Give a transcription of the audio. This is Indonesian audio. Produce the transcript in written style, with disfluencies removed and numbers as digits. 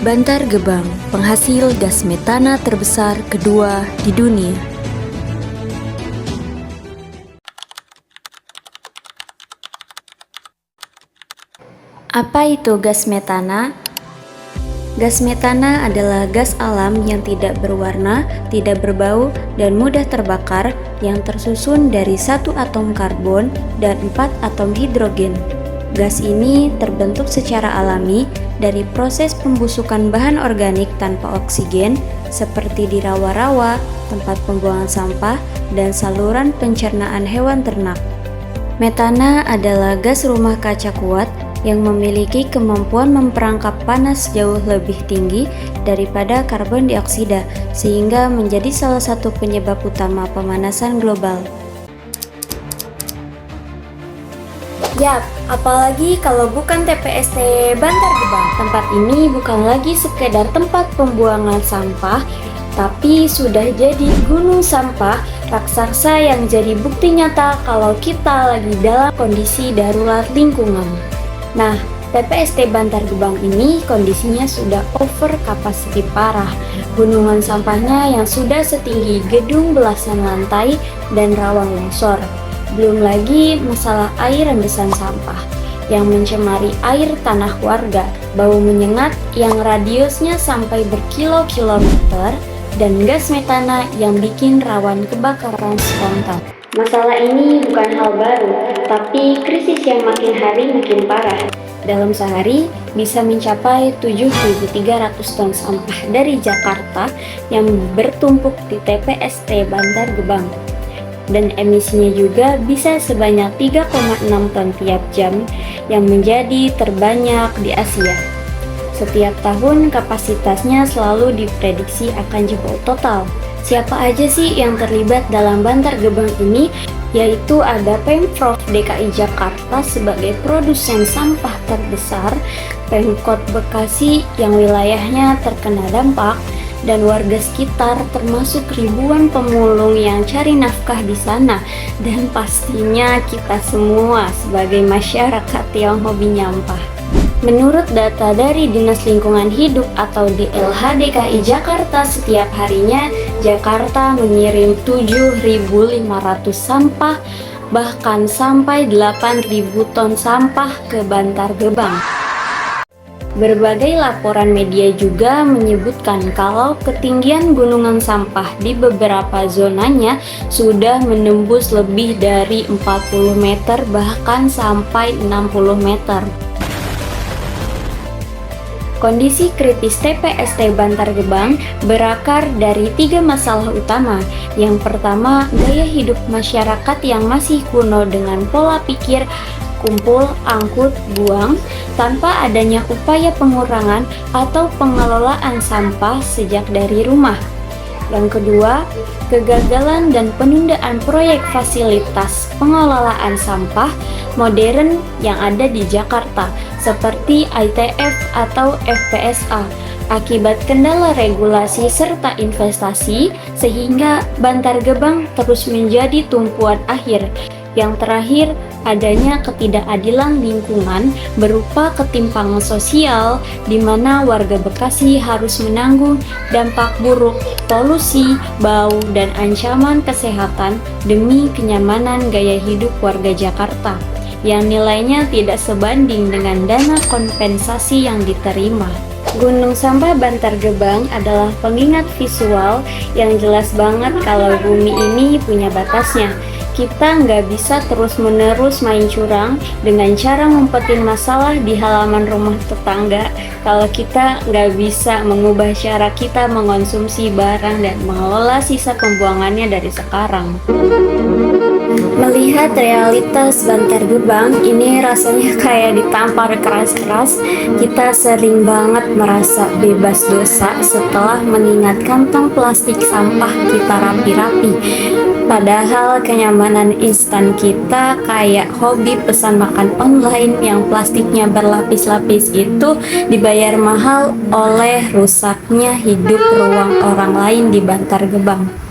Bantar Gebang, penghasil gas metana terbesar kedua di dunia. Apa itu gas metana? Gas metana adalah gas alam yang tidak berwarna, tidak berbau, dan mudah terbakar yang tersusun dari 1 atom karbon dan 4 atom hidrogen. Gas ini terbentuk secara alami dari proses pembusukan bahan organik tanpa oksigen seperti di rawa-rawa, tempat pembuangan sampah, dan saluran pencernaan hewan ternak. Metana adalah gas rumah kaca kuat yang memiliki kemampuan memperangkap panas jauh lebih tinggi daripada karbon dioksida, sehingga menjadi salah satu penyebab utama pemanasan global. Yap, apalagi kalau bukan TPST Bantar Gebang. Tempat ini bukan lagi sekedar tempat pembuangan sampah, tapi sudah jadi gunung sampah raksasa yang jadi bukti nyata kalau kita lagi dalam kondisi darurat lingkungan. Nah, TPST Bantar Gebang ini kondisinya sudah over capacity parah. Gunungan sampahnya yang sudah setinggi gedung belasan lantai dan rawan longsor. Belum lagi masalah air rembesan sampah yang mencemari air tanah warga, bau menyengat yang radiusnya sampai berkilo-kilometer, dan gas metana yang bikin rawan kebakaran spontan. Masalah ini bukan hal baru, tapi krisis yang makin hari makin parah. Dalam sehari bisa mencapai 7.300 ton sampah dari Jakarta yang bertumpuk di TPST Bantar Gebang. Dan emisinya juga bisa sebanyak 3,6 ton tiap jam yang menjadi terbanyak di Asia. Setiap tahun kapasitasnya selalu diprediksi akan jebol total. Siapa aja sih yang terlibat dalam Bantar Gebang ini? Yaitu ada Pemprov DKI Jakarta sebagai produsen sampah terbesar, Pemkot Bekasi yang wilayahnya terkena dampak, dan warga sekitar termasuk ribuan pemulung yang cari nafkah di sana, dan pastinya kita semua sebagai masyarakat yang hobi nyampah. Menurut data dari Dinas Lingkungan Hidup atau DLH DKI Jakarta, setiap harinya Jakarta mengirim 7.500 sampah, bahkan sampai 8.000 ton sampah ke Bantar Gebang. Berbagai laporan media juga menyebutkan kalau ketinggian gunungan sampah di beberapa zonanya sudah menembus lebih dari 40 meter bahkan sampai 60 meter. Kondisi kritis TPST Bantar Gebang berakar dari 3 masalah utama. Yang pertama, gaya hidup masyarakat yang masih kuno dengan pola pikir kumpul, angkut, buang, tanpa adanya upaya pengurangan atau pengelolaan sampah sejak dari rumah. Yang kedua, kegagalan dan penundaan proyek fasilitas pengelolaan sampah modern yang ada di Jakarta, seperti ITF atau FPSA, akibat kendala regulasi serta investasi, sehingga Bantar Gebang terus menjadi tumpuan akhir. Yang terakhir, adanya ketidakadilan lingkungan berupa ketimpangan sosial di mana warga Bekasi harus menanggung dampak buruk polusi, bau, dan ancaman kesehatan demi kenyamanan gaya hidup warga Jakarta yang nilainya tidak sebanding dengan dana kompensasi yang diterima. Gunung sampah Bantar Gebang adalah pengingat visual yang jelas banget kalau bumi ini punya batasnya. Kita nggak bisa terus-menerus main curang dengan cara ngumpetin masalah di halaman rumah tetangga kalau kita nggak bisa mengubah cara kita mengonsumsi barang dan mengelola sisa pembuangannya dari sekarang. Melihat realitas Bantar Gebang ini rasanya kayak ditampar keras-keras. Kita sering banget merasa bebas dosa setelah mengingat kantong plastik sampah kita rapi-rapi. Padahal kenyamanan instan kita kayak hobi pesan makan online yang plastiknya berlapis-lapis itu dibayar mahal oleh rusaknya hidup ruang orang lain di Bantar Gebang.